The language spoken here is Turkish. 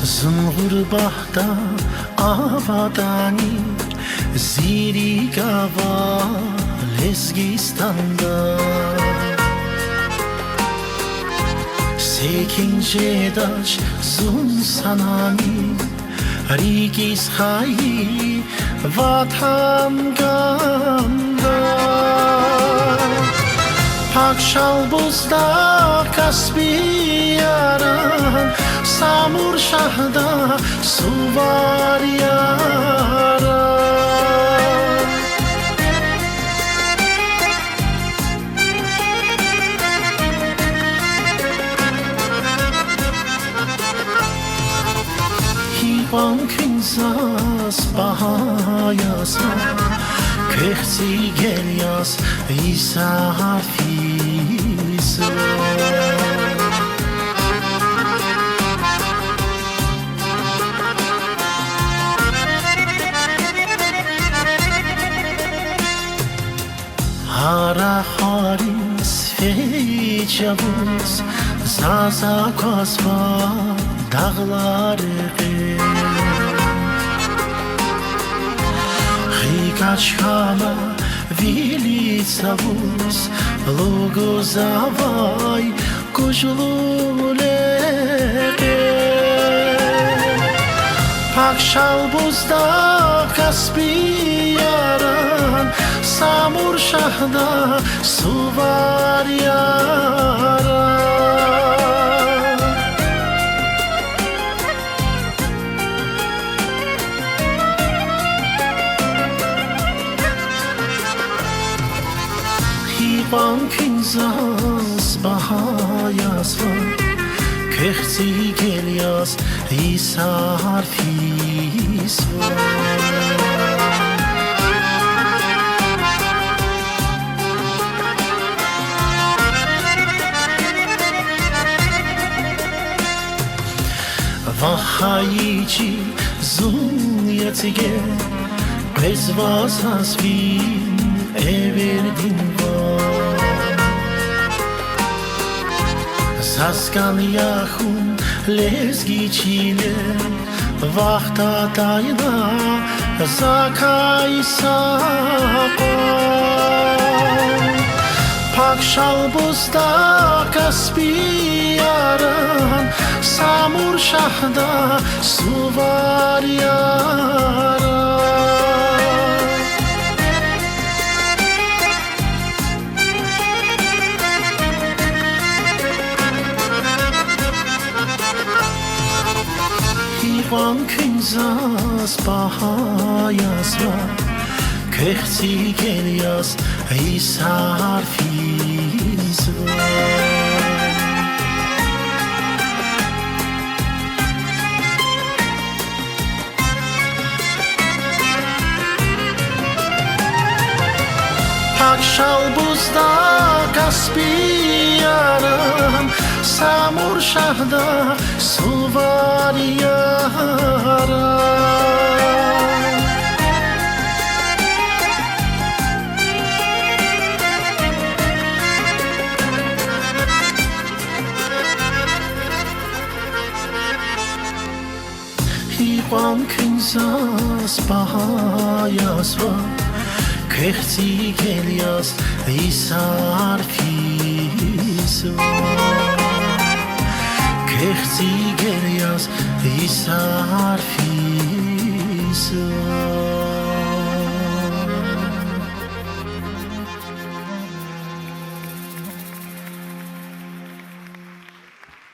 զնղուրբահտա ավադանի զիրի գավա լեզգիստանդա Sekincedaş zun sanani Rigis hayi vatan ganda Pakşal buzda kasbi yaran Samur şahda suvar yaran Hivan künzas bahayasa Kehzi gelyas İsa hafisa Hara haris feycavuz Zaza kasva dağları Хикачхама вилица вуз Лугу завай кужлулеге Pakşal buzda kasbi yaran Samur şahda suvar yaran Hivan künzas bahayas var Kehzi gelyas İsa harfis var Vahayici zunyetge Bezvazas bin everdin var Saskan yahun lezgiçile Vahta tayda zakay sapa Pakşal buzda kasbi yaran Samur şahda suvar yaran Hivan künzas bahayas var Kehzi gelyas İsa harfis var Pakşal buzda kasbi yaran Samur şahda suvar yaran Hivan künzas bahayas var Kehzi gelyas İsa harfis var Kehzi gelyas İsa harfis var